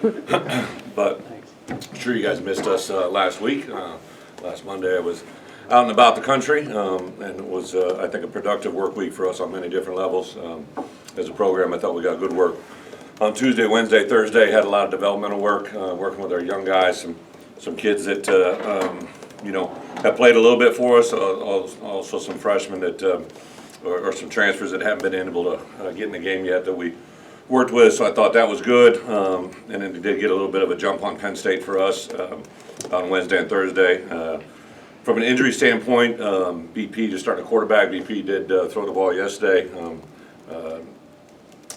But I'm sure you guys missed us last week. Last Monday I was out and about the country, and it was, I think, a productive work week for us on many different levels. As a program, I thought we got good work on Tuesday, Wednesday, Thursday. Had a lot of developmental work, working with our young guys, some kids that have played a little bit for us. Also some freshmen that or some transfers that haven't been able to get in the game yet that we worked with. So I thought that was good, and then we did get a little bit of a jump on Penn State for us on Wednesday and Thursday. From an injury standpoint, BP just started a quarterback. BP did throw the ball yesterday.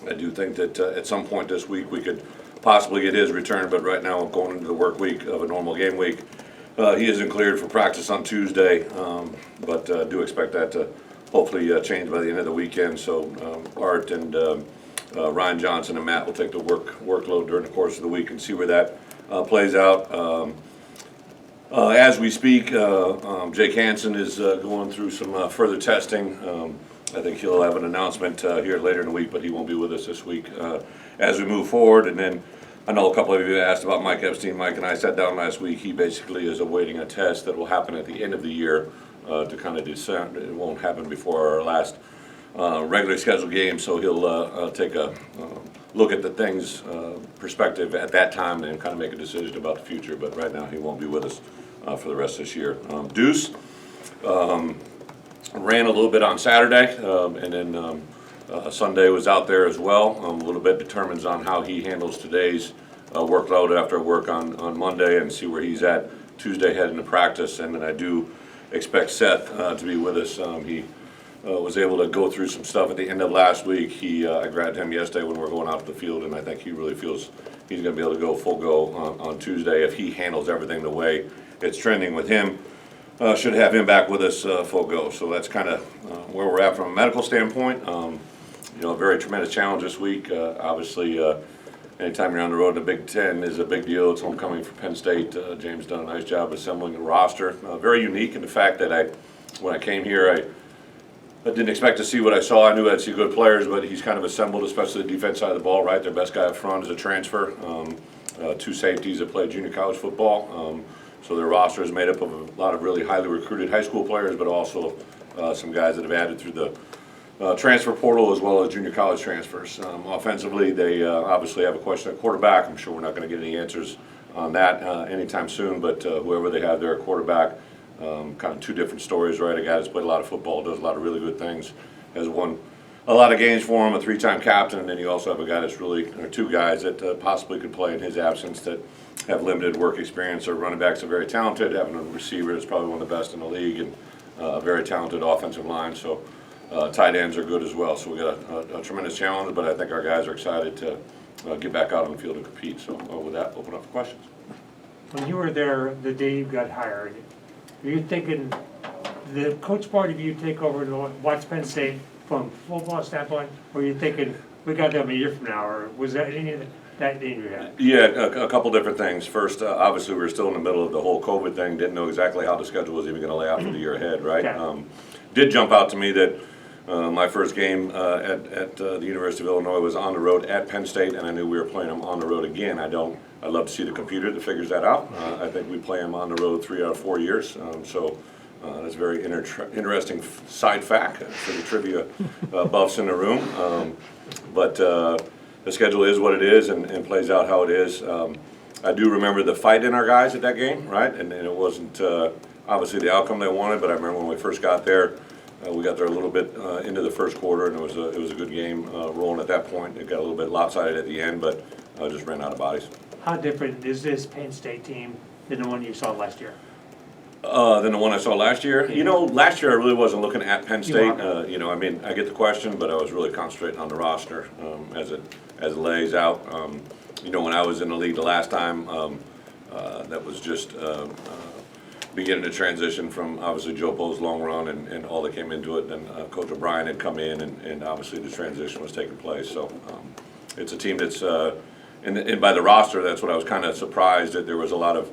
I do think that at some point this week we could possibly get his return, but right now going into the work week of a normal game week. He isn't cleared for practice on Tuesday, but do expect that to hopefully change by the end of the weekend. So Art and Ryan Johnson and Matt will take the workload during the course of the week and see where that plays out. As we speak, Jake Hansen is going through some further testing. I think he'll have an announcement here later in the week, but he won't be with us this week as we move forward. And then I know a couple of you asked about Mike Epstein. Mike and I sat down last week. He basically is awaiting a test that will happen at the end of the year to kind of discern. It won't happen before our last regularly scheduled game, so he'll take a look at the things perspective at that time and kind of make a decision about the future. But right now he won't be with us for the rest of this year. Deuce ran a little bit on Saturday, and then Sunday was out there as well. A little bit determines on how he handles today's workload after work on Monday, and see where he's at Tuesday heading to practice. And then I do expect Seth to be with us. He was able to go through some stuff at the end of last week. I grabbed him yesterday when we were going out to the field, and I think he really feels he's going to be able to go full go on Tuesday if he handles everything the way it's trending with him. Should have him back with us full go. So that's kind of where we're at from a medical standpoint. A very tremendous challenge this week. Obviously, anytime you're on the road in the Big Ten is a big deal. It's homecoming for Penn State. James done a nice job assembling the roster. Very unique in the fact that when I came here, I didn't expect to see what I saw. I knew I'd see good players, but he's kind of assembled, especially the defense side of the ball, right? Their best guy up front is a transfer. Two safeties that play junior college football. So their roster is made up of a lot of really highly recruited high school players, but also some guys that have added through the transfer portal as well as junior college transfers. Offensively, they obviously have a question at quarterback. I'm sure we're not going to get any answers on that anytime soon, but whoever they have there at quarterback, kind of two different stories, right? A guy that's played a lot of football, does a lot of really good things, has won a lot of games for him, a three-time captain, and then you also have a guy that's really, or two guys that possibly could play in his absence that have limited work experience. Our running backs are very talented, having a receiver that's probably one of the best in the league, and a very talented offensive line, so tight ends are good as well. So we got a tremendous challenge, but I think our guys are excited to get back out on the field and compete. So with that, open up for questions. When you were there the day you got hired, were you thinking the coach part of you take over and watch Penn State from a football standpoint, or were you thinking we got them a year from now, or was that any of that in your head? Yeah, a couple different things. First, obviously we were still in the middle of the whole COVID thing, didn't know exactly how the schedule was even going to lay out for the year ahead, right? Okay. Did jump out to me that my first game at the University of Illinois was on the road at Penn State, and I knew we were playing them on the road again. I'd love to see the computer that figures that out. I think we play them on the road 3 out of 4 years, so that's a very interesting side fact for the trivia buffs in the room. But the schedule is what it is and plays out how it is. I do remember the fight in our guys at that game, right? And it wasn't obviously the outcome they wanted, but I remember when we first got there, we got there a little bit into the first quarter, and it was a good game rolling at that point. It got a little bit lopsided at the end, but just ran out of bodies. How different is this Penn State team than the one you saw last year? Than the one I saw last year. You know, last year I really wasn't looking at Penn State. I mean, I get the question, but I was really concentrating on the roster as it lays out. When I was in the league the last time, that was just beginning to transition from obviously Joe Poe's long run and all that came into it. And Coach O'Brien had come in, and obviously the transition was taking place. So it's a team that's, and by the roster, that's what I was kind of surprised that there was a lot of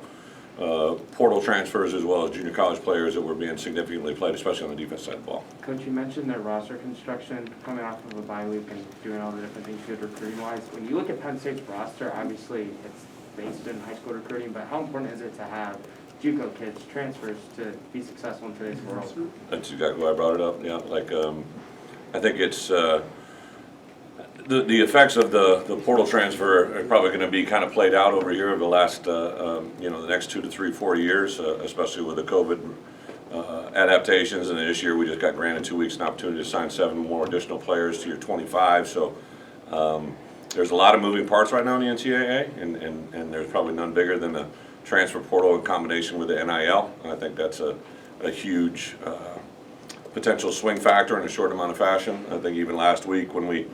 portal transfers as well as junior college players that were being significantly played, especially on the defense side of the ball. Coach, you mentioned their roster construction coming off of a bye week and doing all the different things good recruiting-wise. When you look at Penn State's roster, obviously it's based in high school recruiting, but how important is it to have JUCO kids, transfers, to be successful in today's world? That's exactly why I brought it up. Yeah, like I think it's the effects of the portal transfer are probably going to be kind of played out over here over the last the next 2 to 3, 4 years, especially with the COVID adaptations. And this year we just got granted 2 weeks an opportunity to sign 7 more additional players to year 25. So there's a lot of moving parts right now in the NCAA, and there's probably none bigger than the transfer portal in combination with the NIL. And I think that's a huge potential swing factor in a short amount of fashion. I think even last week when we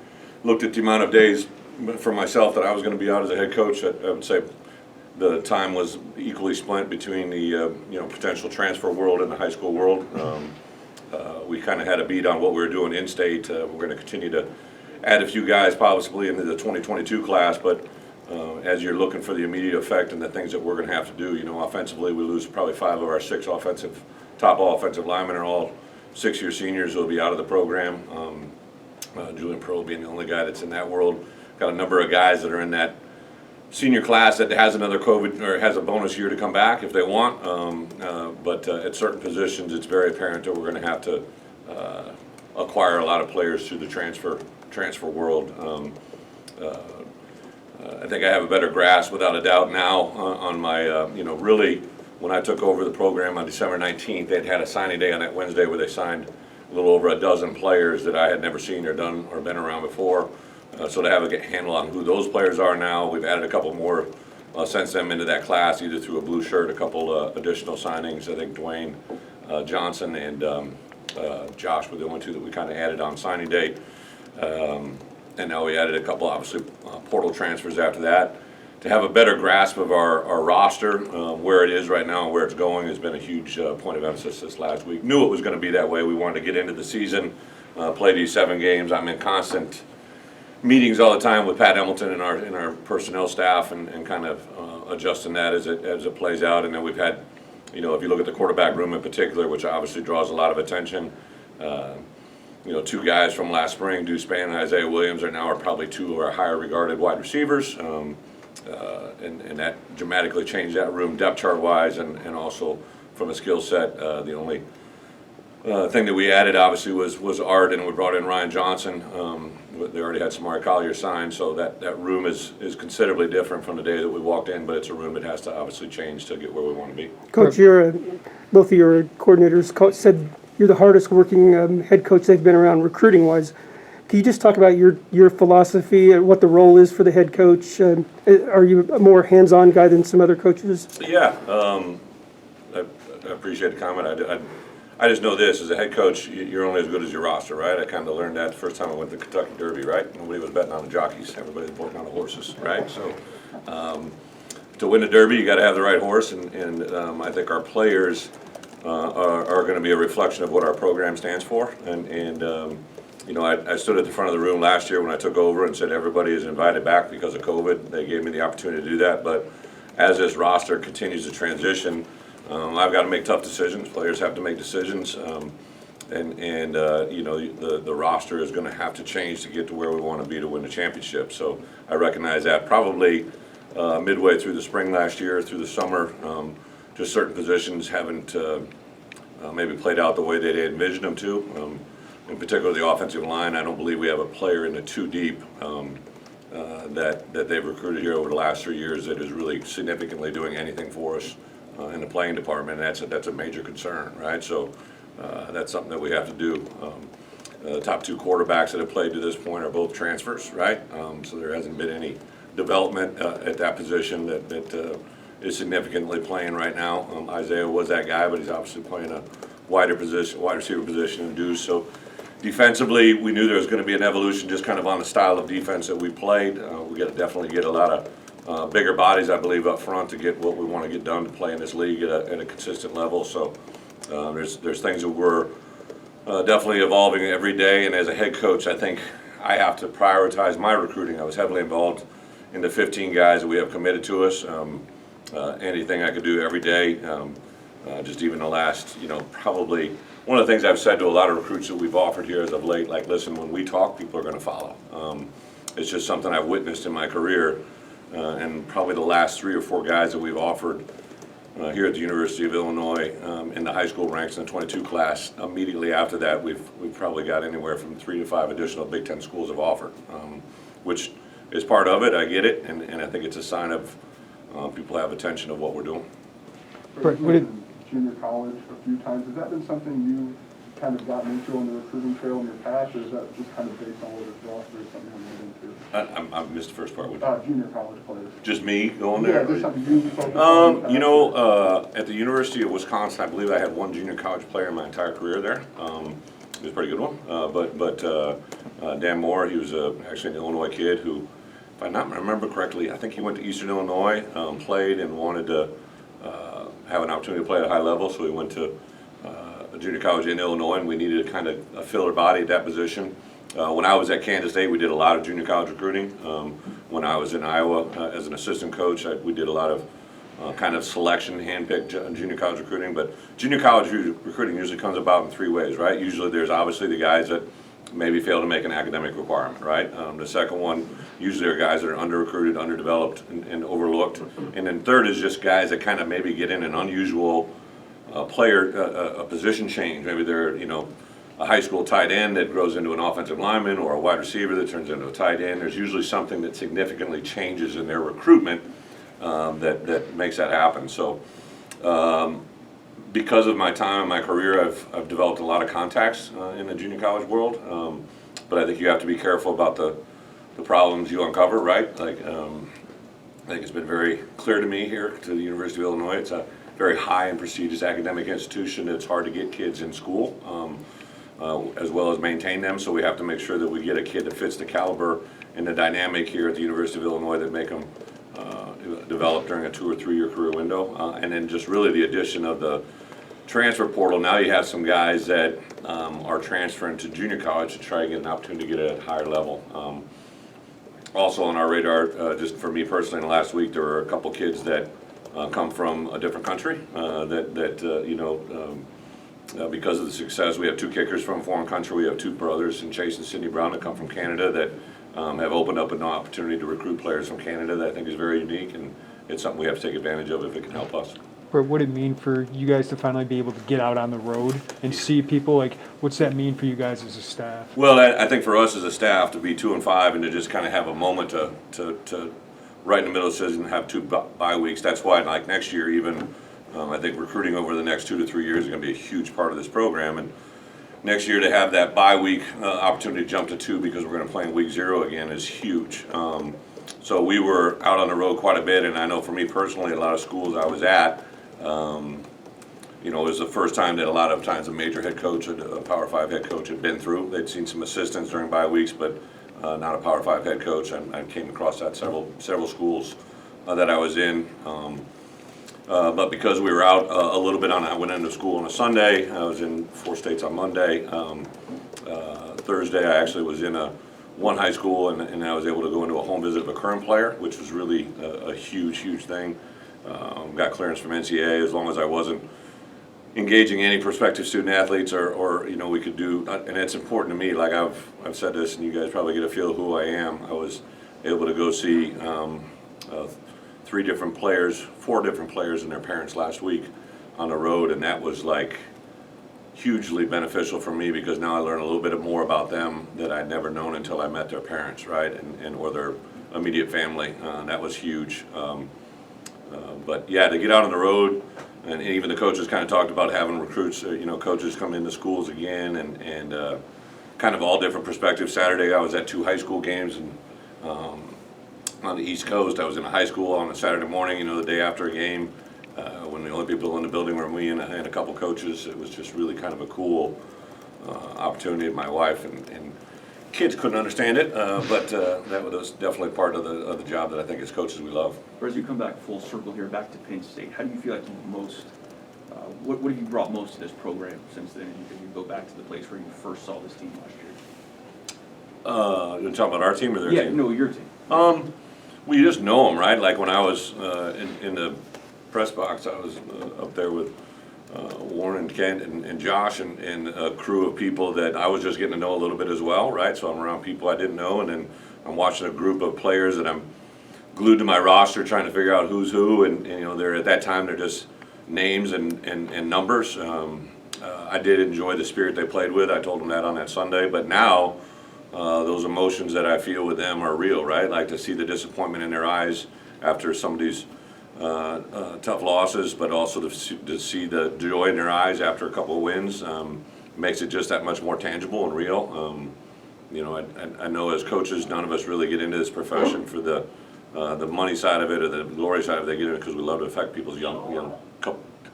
looked at the amount of days for myself that I was going to be out as a head coach, I would say the time was equally split between the potential transfer world and the high school world. We kind of had a beat on what we were doing in state. We're going to continue to add a few guys possibly into the 2022 class, but as you're looking for the immediate effect and the things that we're going to have to do, offensively we lose probably 5 of our 6 top offensive linemen are all 6-year seniors who will be out of the program. Julian Pearl being the only guy that's in that world. Got a number of guys that are in that senior class that has another COVID or has a bonus year to come back if they want. But at certain positions, it's very apparent that we're going to have to acquire a lot of players through the transfer world. I think I have a better grasp, without a doubt, now on my really when I took over the program on December 19th, they'd had a signing day on that Wednesday where they signed a little over a dozen players that I had never seen or done or been around before. So to have a handle on who those players are now, we've added a couple more since them into that class, either through a blue shirt, a couple additional signings. I think Dwayne Johnson and Josh were the only 2 that we kind of added on signing day. And now we added a couple, obviously, portal transfers after that. To have a better grasp of our roster, where it is right now and where it's going, has been a huge point of emphasis this last week. Knew it was going to be that way. We wanted to get into the season, play these 7 games. I'm in constant meetings all the time with Pat Hamilton and our personnel staff, and kind of adjusting that as it plays out. And then we've had, if you look at the quarterback room in particular, which obviously draws a lot of attention. 2 guys from last spring, Deuce Spann and Isaiah Williams, are probably 2 of our higher regarded wide receivers. And that dramatically changed that room depth chart wise, and also from a skill set. The only thing that we added obviously was Art, and we brought in Ryan Johnson. They already had Samari Collier signed, so that room is considerably different from the day that we walked in, but it's a room that has to obviously change to get where we want to be. Coach, both of your coordinators said you're the hardest working head coach they've been around recruiting wise. Can you just talk about your philosophy and what the role is for the head coach? Are you a more hands-on guy than some other coaches? Yeah, I appreciate the comment. I just know this, as a head coach, you're only as good as your roster, right? I kind of learned that the first time I went to Kentucky Derby, right? Nobody was betting on the jockeys. Everybody was betting on the horses, right? So to win the Derby, you got to have the right horse, and I think our players are going to be a reflection of what our program stands for. I stood at the front of the room last year when I took over and said everybody is invited back because of COVID. They gave me the opportunity to do that, but as this roster continues to transition, I've got to make tough decisions. Players have to make decisions, the roster is going to have to change to get to where we want to be to win the championship. So I recognize that probably midway through the spring last year, through the summer, just certain positions haven't maybe played out the way they envisioned them to. In particular, the offensive line, I don't believe we have a player in the 2 deep that they've recruited here over the last 3 years that is really significantly doing anything for us in the playing department. And that's a major concern, right? So that's something that we have to do. The top 2 quarterbacks that have played to this point are both transfers, right? So there hasn't been any development at that position that is significantly playing right now. Isaiah was that guy, but he's obviously playing a wide receiver position in Deuce. So defensively, we knew there was going to be an evolution just kind of on the style of defense that we played. We got to definitely get a lot of bigger bodies, I believe, up front to get what we want to get done to play in this league at a consistent level. So there's things that we're definitely evolving every day. And as a head coach, I think I have to prioritize my recruiting. I was heavily involved in the 15 guys that we have committed to us. anything I could do every day. Just even the last, probably one of the things I've said to a lot of recruits that we've offered here as of late, like, listen, when we talk, people are going to follow. It's just something I've witnessed in my career, and probably the last 3 or 4 guys that we've offered here at the University of Illinois in the high school ranks in the 22 class. Immediately after that, we've probably got anywhere from 3 to 5 additional Big Ten schools have offered, which is part of it. I get it, and I think it's a sign of people have attention of what we're doing. Right, what did junior college a few times? Has that been something you kind of gotten into on the recruiting trail in your past, or is that just kind of based on what it's roster or something you're into? I missed the first part. Junior college players. Just me going Yeah, there? just something you focus on. At the University of Wisconsin, I believe I had 1 junior college player in my entire career there. It was a pretty good one. But Dan Moore, he was actually an Illinois kid who, if I not remember correctly, I think he went to Eastern Illinois, played and wanted to have an opportunity to play at a high level, so he went to a junior college in Illinois, and we needed a kind of a filler body at that position. When I was at Kansas State, we did a lot of junior college recruiting. When I was in Iowa as an assistant coach, we did a lot of kind of selection, handpicked junior college recruiting. But junior college recruiting usually comes about in 3 ways, right? Usually there's obviously the guys that maybe fail to make an academic requirement, right? The second one, usually are guys that are under-recruited, underdeveloped, and overlooked. And then third is just guys that kind of maybe get in an unusual a position change. Maybe they're, a high school tight end that grows into an offensive lineman, or a wide receiver that turns into a tight end. There's usually something that significantly changes in their recruitment that makes that happen. So because of my time in my career, I've developed a lot of contacts in the junior college world. But I think you have to be careful about the problems you uncover, right? Like, I think it's been very clear to me here to the University of Illinois. It's a very high and prestigious academic institution. It's hard to get kids in school, as well as maintain them. So we have to make sure that we get a kid that fits the caliber and the dynamic here at the University of Illinois that make them develop during a 2 or 3 year career window. And then just really the addition of the transfer portal. Now you have some guys that are transferring to junior college to try to get an opportunity to get at a higher level. Also on our radar, just for me personally, in the last week, there were a couple kids that come from a different country because of the success. We have 2 kickers from a foreign country. We have 2 brothers, and Chase and Sidney Brown, that come from Canada, that have opened up an opportunity to recruit players from Canada that I think is very unique, and it's something we have to take advantage of if it can help us. What would it mean for you guys to finally be able to get out on the road and see people? Like, what's that mean for you guys as a staff? Well, I think for us as a staff to be 2-5 and to just kind of have a moment to right in the middle of the season have 2 bye weeks. That's why, like next year, even I think recruiting over the next 2 to 3 years is going to be a huge part of this program. And next year to have that bye week opportunity to jump to 2 because we're going to play in week 0 again is huge. So we were out on the road quite a bit, and I know for me personally, a lot of schools I was at, it was the first time that a lot of times a major head coach, a Power 5 head coach had been through. They'd seen some assistants during bye weeks, but not a Power 5 head coach. I came across that several schools that I was in. But because we were out a little bit I went into school on a Sunday. I was in 4 states on Monday. Thursday I actually was in one high school, and I was able to go into a home visit of a current player, which was really a huge thing. Got clearance from NCAA as long as I wasn't engaging any prospective student athletes or we could do, and it's important to me, like I've said this, and you guys probably get a feel of who I am. I was able to go see 4 different players and their parents last week on the road, and that was like hugely beneficial for me because now I learn a little bit more about them that I'd never known until I met their parents, right, and or their immediate family. That was huge. But yeah, to get out on the road, and even the coaches kind of talked about having recruits, coaches come into schools again, and kind of all different perspectives. Saturday I was at 2 high school games, and on the East Coast I was in a high school on a Saturday morning, the day after a game, when the only people in the building were me and a couple coaches. It was just really kind of a cool opportunity. My wife and kids couldn't understand it, but that was definitely part of the job that I think as coaches we love. Or as you come back full circle here, back to Penn State, how do you feel like what have you brought most to this program since then? If you go back to the place where you first saw this team last year. You're talking about our team or their team? Yeah, no, your team. Well, you just know them, right? Like when I was in the press box, I was up there with Warren and Kent and Josh and a crew of people that I was just getting to know a little bit as well, right? So I'm around people I didn't know, and then I'm watching a group of players that I'm glued to my roster trying to figure out who's who, and you know, they're at that time they're just names and numbers. I did enjoy the spirit they played with. I told them that on that Sunday, but now those emotions that I feel with them are real, right? Like to see the disappointment in their eyes after some of these tough losses, but also to see the joy in their eyes after a couple of wins makes it just that much more tangible and real. You know, I know as coaches, none of us really get into this profession for the money side of it or the glory side of it. They get in it because we love to affect people's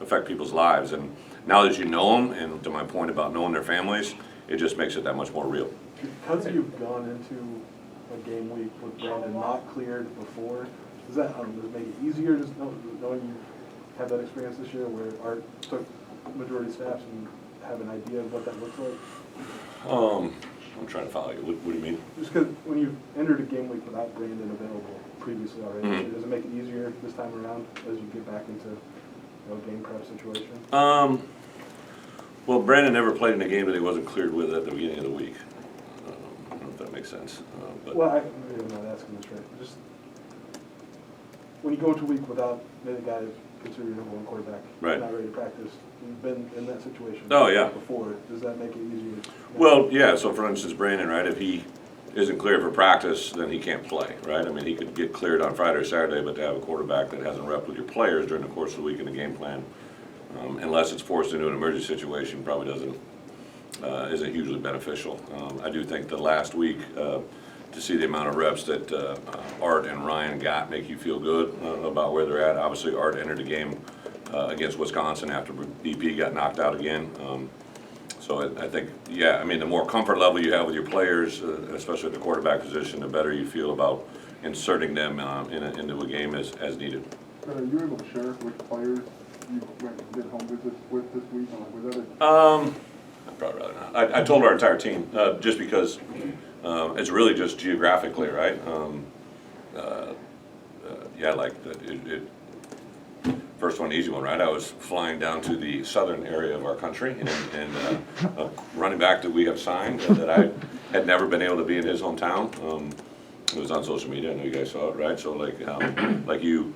affect people's lives. And now that you know them, and to my point about knowing their families, it just makes it that much more real. Because you've gone into a game week with Brandon not cleared before, does that make it easier just knowing you had that experience this year where Art took majority snaps and have an idea of what that looks like? I'm trying to follow you. What do you mean? Just because when you've entered a game week without Brandon available previously already, does it make it easier this time around as you get back into a game prep situation? Well, Brandon never played in a game that he wasn't cleared with at the beginning of the week. I don't know if that makes sense. But Well, I'm not asking this right. Just when you go into a week without maybe guys consider your number one quarterback, Right. not ready to practice, you've been in that situation Oh, yeah. before. Does that make it easier? Well, yeah, so for instance, Brandon, right, if he isn't cleared for practice, then he can't play, right? I mean, he could get cleared on Friday or Saturday, but to have a quarterback that hasn't repped with your players during the course of the week in the game plan, unless it's forced into an emergency situation, probably isn't hugely beneficial. I do think the last week, to see the amount of reps that Art and Ryan got make you feel good about where they're at. Obviously, Art entered the game against Wisconsin after BP got knocked out again. So I think, yeah, I mean, the more comfort level you have with your players, especially at the quarterback position, the better you feel about inserting them into a game as needed. Are you able to share which players you went and did home visits with this week? Or was that I'd probably rather not. I told our entire team, just because it's really just geographically, right? Yeah, like first one, easy one, right? I was flying down to the southern area of our country, and a running back that we have signed that I had never been able to be in his hometown. It was on social media. I know you guys saw it, right? So like you.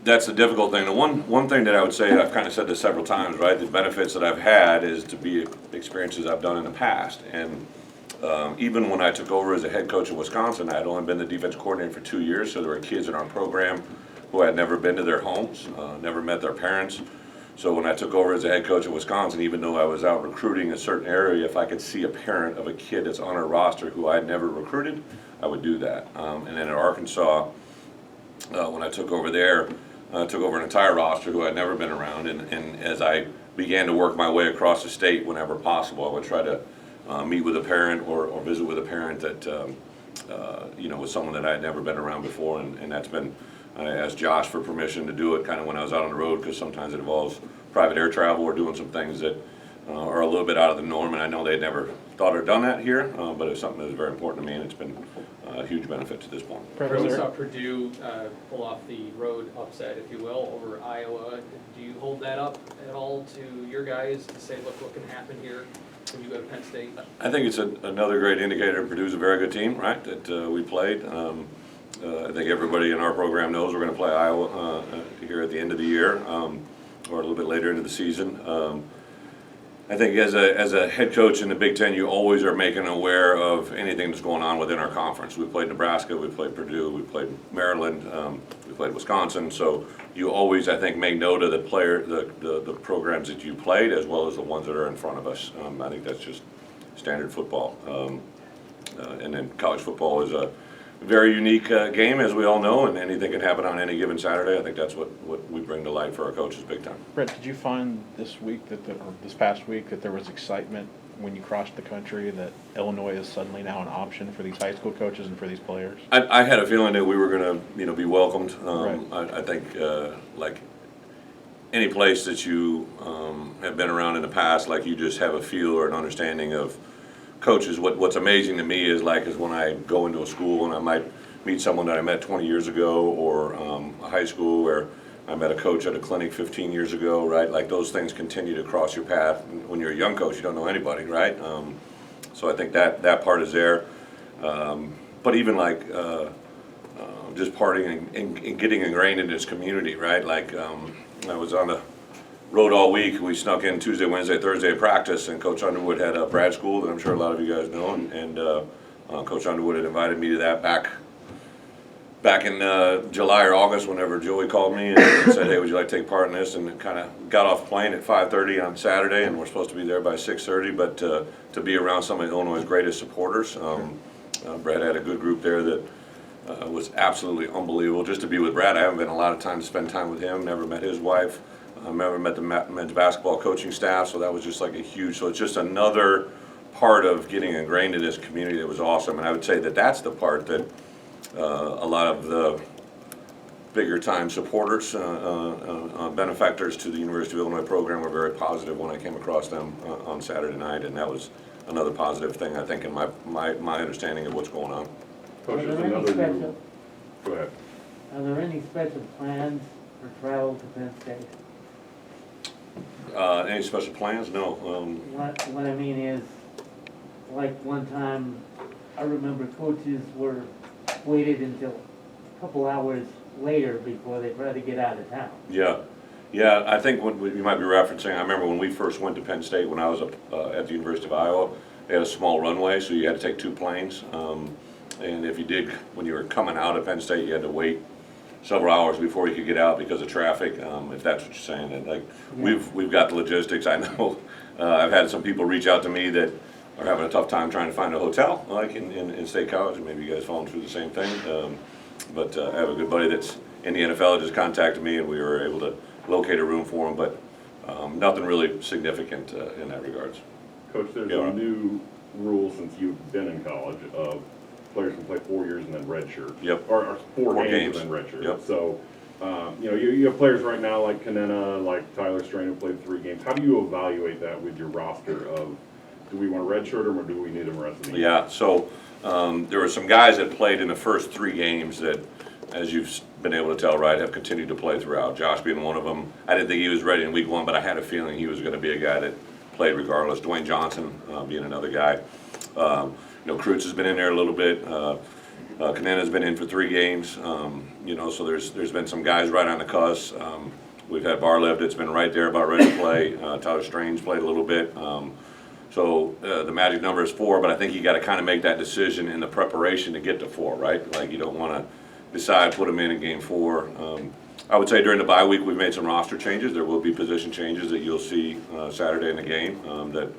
That's the difficult thing. The one thing that I would say, I've kind of said this several times, right? The benefits that I've had is to be experiences I've done in the past. And even when I took over as a head coach in Wisconsin, I had only been the defense coordinator for 2 years, so there were kids in our program who had never been to their homes, never met their parents. So when I took over as a head coach in Wisconsin, even though I was out recruiting a certain area, if I could see a parent of a kid that's on our roster who I had never recruited, I would do that. And then at Arkansas, when I took over there, took over an entire roster who I'd never been around, and as I began to work my way across the state whenever possible, I would try to meet with a parent or visit with a parent that was someone that I had never been around before, and that's been, I asked Josh for permission to do it kind of when I was out on the road, because sometimes it involves private air travel or doing some things that are a little bit out of the norm, and I know they'd never thought or done that here, but it's something that was very important to me, and it's been a huge benefit to this point. We saw Purdue pull off the road upset, if you will, over Iowa. Do you hold that up at all to your guys to say, look, what can happen here when you go to Penn State? I think it's another great indicator. Purdue's a very good team, right, that we played. I think everybody in our program knows we're going to play Iowa here at the end of the year, or a little bit later into the season. I think as a head coach in the Big Ten, you always are making aware of anything that's going on within our conference. We played Nebraska, we played Purdue, we played Maryland, we played Wisconsin. So you always, I think, make note of the programs that you played as well as the ones that are in front of us. I think that's just standard football. And then college football is a very unique game, as we all know, and anything can happen on any given Saturday. I think that's what we bring to light for our coaches big time. Brett, did you find this week or this past week that there was excitement when you crossed the country that Illinois is suddenly now an option for these high school coaches and for these players? I had a feeling that we were going to be welcomed. Right. I think like any place that you have been around in the past, like you just have a feel or an understanding of coaches. What's amazing to me is when I go into a school and I might meet someone that I met 20 years ago, or a high school where I met a coach at a clinic 15 years ago, right? Like those things continue to cross your path. When you're a young coach, you don't know anybody, right? So I think that part is there. But even like just partying and getting ingrained in this community, right? Like I was on the road all week. We snuck in Tuesday, Wednesday, Thursday practice, and Coach Underwood had a Brad School that I'm sure a lot of you guys know, and Coach Underwood had invited me to that back in July or August, whenever Joey called me and said, hey, would you like to take part in this? And kind of got off the plane at 5:30 on Saturday, and we're supposed to be there by 6:30, but to be around some of Illinois' greatest supporters. Brad had a good group there that was absolutely unbelievable. Just to be with Brad, I haven't been a lot of time to spend time with him, never met his wife, never met the men's basketball coaching staff, so that was just like so it's just another part of getting ingrained in this community that was awesome. And I would say that that's the part that a lot of the bigger time supporters, benefactors to the University of Illinois program were very positive when I came across them on Saturday night, and that was another positive thing, I think, in my understanding of what's going on. Coach, there's another new... Go ahead. Are there any special plans for travel to Penn State? Any special plans? No. What I mean is, like one time, I remember coaches waited until a couple hours later before they tried to get out of town. Yeah, I think what you might be referencing, I remember when we first went to Penn State when I was at the University of Iowa, they had a small runway, so you had to take 2 planes. And if you did, when you were coming out of Penn State, you had to wait several hours before you could get out because of traffic, if that's what you're saying. And like, yeah. We've got the logistics. I know I've had some people reach out to me that are having a tough time trying to find a hotel, like in State College, and maybe you guys falling through the same thing. But I have a good buddy that's in the NFL that just contacted me, and we were able to locate a room for him, but nothing really significant in that regards. Coach, there's a new rule since you've been in college of players can play 4 years and then redshirt. Yep. Or four games and then redshirt. Yep. So, you have players right now like Kanena, like Tyler Strain who played 3 games. How do you evaluate that with your roster of, do we want to redshirt them or do we need them the rest of the year? Yeah, so there were some guys that played in the first 3 games that, as you've been able to tell, right, have continued to play throughout. Josh being one of them. I didn't think he was ready in week 1, but I had a feeling he was going to be a guy that played regardless. Dwayne Johnson being another guy. Kreutz has been in there a little bit. Kanena's been in for 3 games. So there's been some guys right on the cusp. We've had Barlev that's been right there about ready to play. Tyler Strange played a little bit. So the magic number is 4, but I think you got to kind of make that decision in the preparation to get to 4, right? Like you don't want to decide, put them in game 4. I would say during the bye week we've made some roster changes. There will be position changes that you'll see Saturday in the game that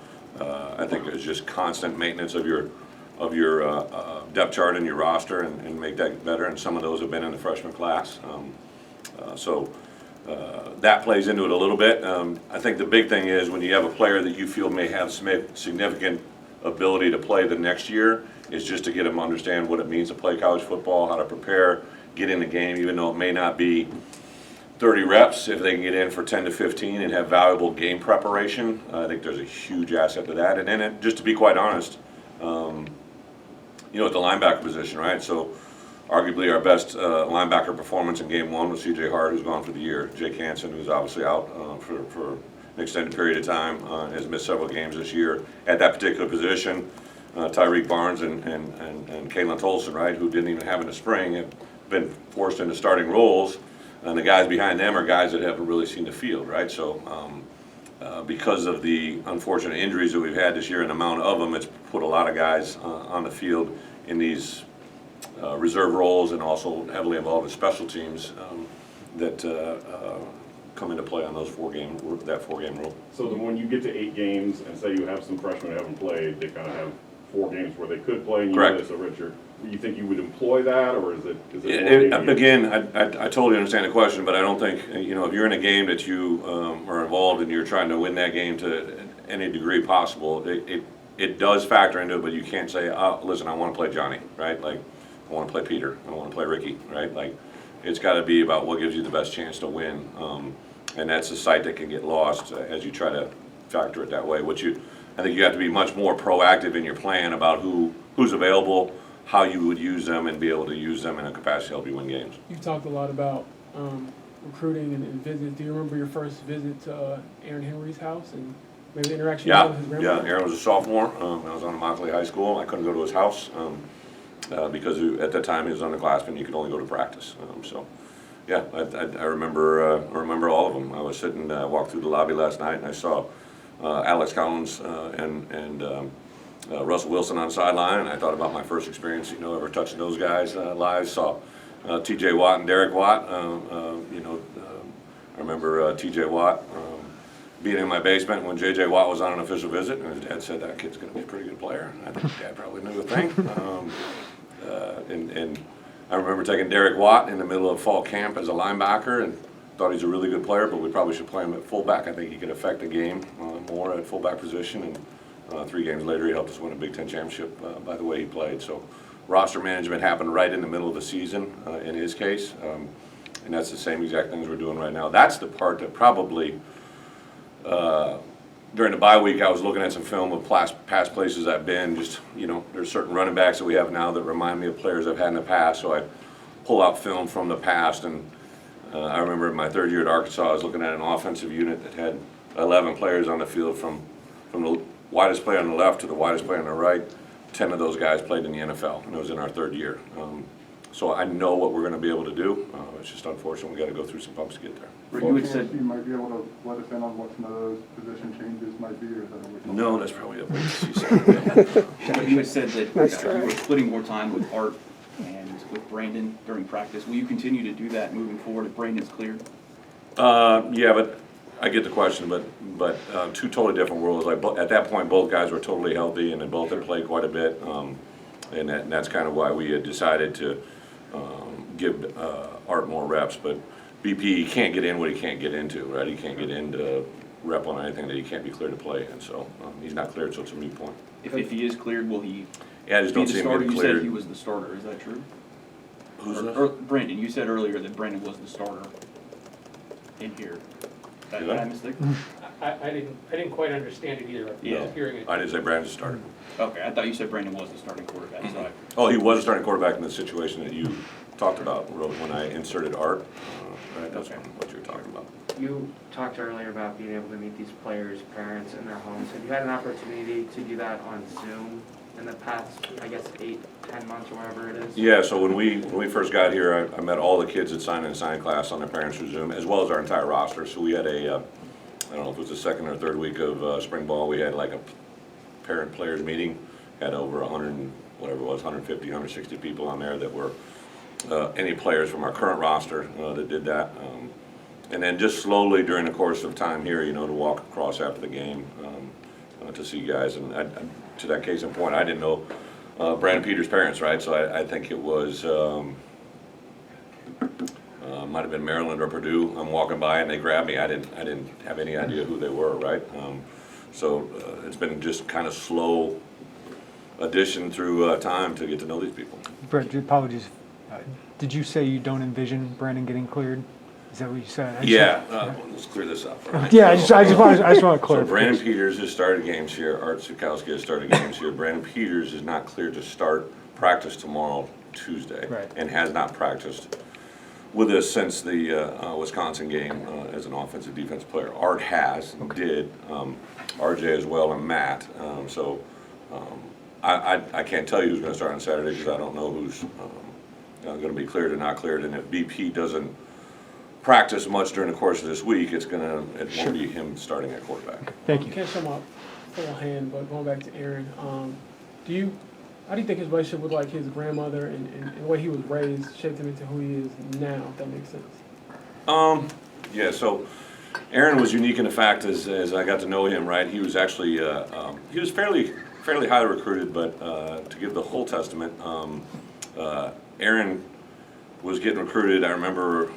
I think is just constant maintenance of your depth chart and your roster and make that better. And some of those have been in the freshman class. That plays into it a little bit. I think the big thing is when you have a player that you feel may have significant ability to play the next year, is just to get them to understand what it means to play college football, how to prepare, get in the game, even though it may not be 30 reps. If they can get in for 10 to 15 and have valuable game preparation, I think there's a huge asset to that. And then just to be quite honest, at the linebacker position, right? So arguably our best linebacker performance in game 1 was C.J. Hart, who's gone for the year. Jake Hansen, who's obviously out for an extended period of time, has missed several games this year. At that particular position, Tyreek Barnes and Kalen Tolson, right, who didn't even have in the spring, have been forced into starting roles. And the guys behind them are guys that haven't really seen the field, right? So because of the unfortunate injuries that we've had this year and the amount of them, it's put a lot of guys on the field in these reserve roles and also heavily involved in special teams that come into play on that 4-game rule. So then when you get to 8 games and say you have some freshmen who haven't played, they kind of have 4 games where they could play and you know this, Richard, you think you would employ that, or is it again, I totally understand the question, but I don't think, if you're in a game that you are involved and you're trying to win that game to any degree possible, it does factor into it, but you can't say, listen, I want to play Johnny, right? Like, I want to play Peter, I want to play Ricky, right? Like, it's got to be about what gives you the best chance to win, and that's a sight that can get lost as you try to factor it that way. I think you have to be much more proactive in your plan about who's available, how you would use them, and be able to use them in a capacity to help you win games. You've talked a lot about recruiting and visits, do you remember your first visit to Aaron Henry's house and maybe the interaction you Yeah, had with his yeah, grandmother? Aaron was a sophomore. I was on Immokalee High School. I couldn't go to his house because at that time he was underclassman. You could only go to practice. So, yeah, I remember all of them. I was sitting, walked through the lobby last night, and I saw Alex Collins and Russell Wilson on the sideline, and I thought about my first experience, ever touching those guys live. Saw T.J. Watt and Derek Watt. I remember T.J. Watt being in my basement when J.J. Watt was on an official visit, and his dad said that kid's going to be a pretty good player. I think Dad probably knew a thing. And I remember taking Derek Watt in the middle of fall camp as a linebacker, and thought he's a really good player, but we probably should play him at fullback. I think he could affect the game more at fullback position. And 3 games later, he helped us win a Big Ten championship by the way he played. So roster management happened right in the middle of the season in his case. And that's the same exact things we're doing right now. That's the part that probably, during the bye week, I was looking at some film of past places I've been. Just, there's certain running backs that we have now that remind me of players I've had in the past. So I pull out film from the past. And I remember in my 3rd year at Arkansas, I was looking at an offensive unit that had 11 players on the field from the widest player on the left to the widest player on the right. 10 of those guys played in the NFL, and it was in our 3rd year. So I know what we're going to be able to do. It's just unfortunate we got to go through some bumps to get there. You had said you might be able to let us in on what some of those position changes might be, or is that a wait? No, that's probably a wait to see. But you had said that Nice you try. were splitting more time with Art and with Brandon during practice. Will you continue to do that moving forward if Brandon's cleared? Yeah, but I get the question, but 2 totally different worlds. At that point, both guys were totally healthy, and they both had played quite a bit. And that's kind of why we had decided to give Art more reps. But BP can't get in what he can't get into, right? He can't get into rep on anything that he can't be cleared to play in. So he's not cleared, so it's a moot point. If he is cleared, will he Yeah, I just be don't the see him starter? getting You said cleared. he was the starter, is that true? Who's Or- this? or Brandon, you said earlier that Brandon was the starter in here. Did Did I? I mistake? I didn't quite understand it either. I Yeah. was hearing it. I didn't say Brandon's starter. Okay, I thought you said Brandon was the starting quarterback, so I. Oh, he was a starting quarterback in the situation that you talked about, when I inserted Art. Right, that's what you were talking about. You talked earlier about being able to meet these players' parents in their homes. Have you had an opportunity to do that on Zoom in the past, I guess, 8-10 months or whatever it is? Yeah, so when we first got here, I met all the kids that signed in sign class on their parents through Zoom, as well as our entire roster. So we had I don't know if it was the 2nd or 3rd week of spring ball, we had like a parent players meeting, had over 100, whatever it was, 150, 160 people on there that were any players from our current roster that did that. And then just slowly during the course of time here, to walk across after the game to see guys. And to that case in point, I didn't know Brandon Peters' parents, right? So I think it was, might have been Maryland or Purdue. I'm walking by and they grabbed me. I didn't have any idea who they were, right? So it's been just kind of slow addition through time to get to know these people. Brett, apologies. Did you say you don't envision Brandon getting cleared? Is that what you said? Yeah, let's clear this up. all right? Yeah, I just want to So clarify. Brandon Peters has started games here. Art Sukowski has started games here. Brandon Peters is not cleared to start practice tomorrow, Tuesday, Right. and has not practiced with us since the Wisconsin game as an offensive defensive player. Art has and did, RJ as well, and Matt. I can't tell you who's going to start on Saturday because I don't know who's going to be cleared or not cleared. And if BP doesn't practice much during the course of this week, it won't be him starting at quarterback. Thank you. Can't show my full hand, but going back to Aaron, how do you think his relationship with like his grandmother and the way he was raised shaped him into who he is now, if that makes sense? Yeah, so Aaron was unique in the fact as I got to know him, right, he was actually, he was fairly highly recruited, but to give the whole testament, Aaron was getting recruited. I remember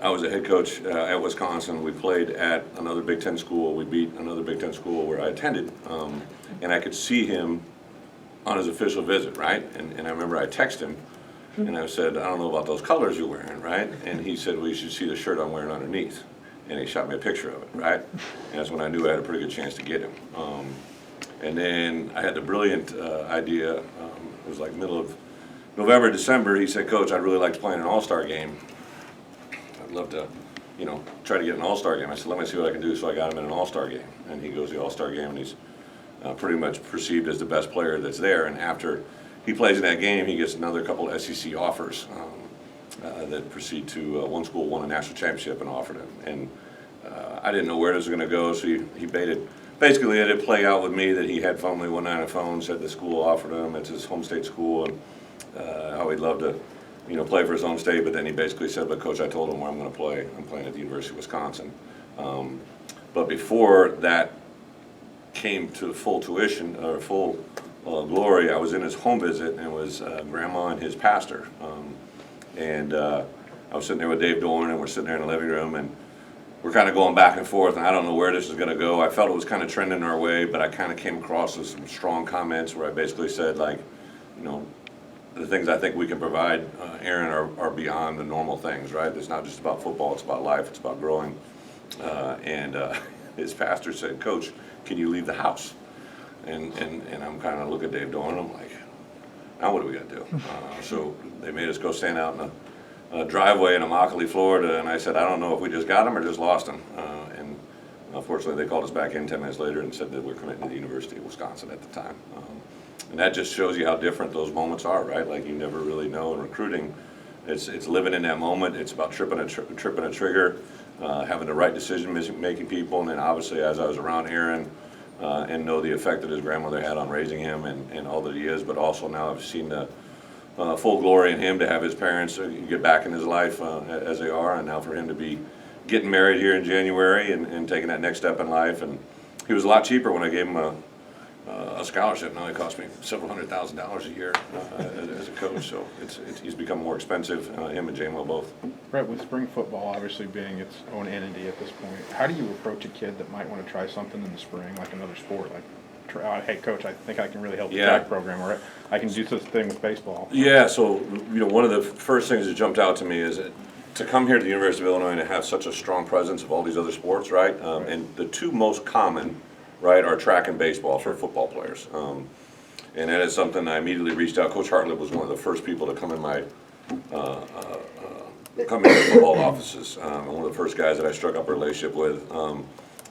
I was a head coach at Wisconsin. We played at another Big Ten school. We beat another Big Ten school where I attended. And I could see him on his official visit, right? And I remember I texted him, and I said, I don't know about those colors you're wearing, right? And he said, well, you should see the shirt I'm wearing underneath. And he shot me a picture of it, right? And that's when I knew I had a pretty good chance to get him. And then I had the brilliant idea, it was like middle of November, December, he said, Coach, I'd really like to play in an all-star game I'd love to, try to get an all-star game. I said, let me see what I can do. So I got him in an all-star game. And he goes to the all-star game, and he's pretty much perceived as the best player that's there. And after he plays in that game, he gets another couple of SEC offers that proceed to one school won a national championship and offered him. And I didn't know where this was going to go, so he basically let it play out with me that he had family one night on the phone, said the school offered him, it's his home state school, and how he'd love to play for his home state, but then he basically said, but coach, I told him where I'm going to play. I'm playing at the University of Wisconsin. But before that came to full tuition, or full glory, I was in his home visit, and it was grandma and his pastor. And I was sitting there with Dave Dorn, and we're sitting there in the living room, and we're kind of going back and forth, and I don't know where this is going to go. I felt it was kind of trending our way, but I kind of came across with some strong comments where I basically said, like, the things I think we can provide, Aaron, are beyond the normal things, right? It's not just about football, it's about life, it's about growing. And his pastor said, Coach, can you leave the house? And I'm kind of looking at Dave Dorn, I'm like, now what are we going to do? So they made us go stand out in a driveway in Immokalee, Florida, and I said, I don't know if we just got him or just lost him. And unfortunately, they called us back in 10 minutes later and said that we're committing to the University of Wisconsin at the time. And that just shows you how different those moments are, right? Like, you never really know in recruiting. It's living in that moment. It's about tripping a trigger, having the right decision-making people, and then obviously as I was around Aaron and know the effect that his grandmother had on raising him and all that he is, but also now I've seen the full glory in him to have his parents get back in his life as they are, and now for him to be getting married here in January and taking that next step in life. And he was a lot cheaper when I gave him a scholarship. Now it cost me several $100,000 a year as a coach, so he's become more expensive, him and J-Mo both. Right, with spring football obviously being its own entity at this point, how do you approach a kid that might want to try something in the spring, like another sport, like, hey coach, I think I can really help the track program, or I can do this thing with baseball? Yeah, so one of the first things that jumped out to me is that to come here to the University of Illinois and to have such a strong presence of all these other sports, right? And the two most common, right, are track and baseball for football players. And that is something I immediately reached out. Coach Hartlib was one of the first people to come in my football offices, and one of the first guys that I struck up a relationship with.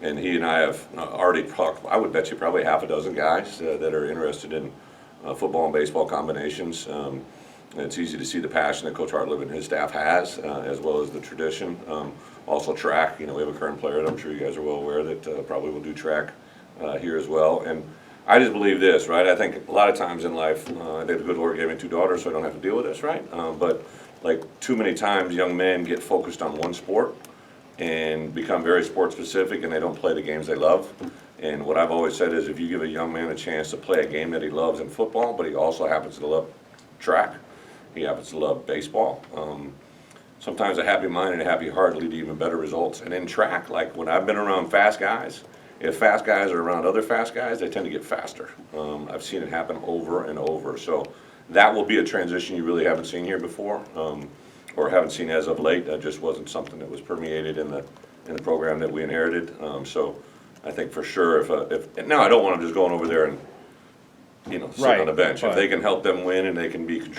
And he and I have already talked, I would bet you probably half a dozen guys that are interested in football and baseball combinations. It's easy to see the passion that Coach Hartlib and his staff has, as well as the tradition. Also track, we have a current player that I'm sure you guys are well aware that probably will do track here as well. And I just believe this, right? I think a lot of times in life, I think the good Lord gave me 2 daughters so I don't have to deal with this, right? But like too many times young men get focused on one sport and become very sport specific, and they don't play the games they love. And what I've always said is if you give a young man a chance to play a game that he loves in football, but he also happens to love track, he happens to love baseball, sometimes a happy mind and a happy heart lead to even better results. And in track, like when I've been around fast guys, if fast guys are around other fast guys, they tend to get faster. I've seen it happen over and over. So that will be a transition you really haven't seen here before, or haven't seen as of late. That just wasn't something that was permeated in the program that we inherited. So I think for sure, if now I don't want them just going over there and sitting on the bench. If they can help them win and they can be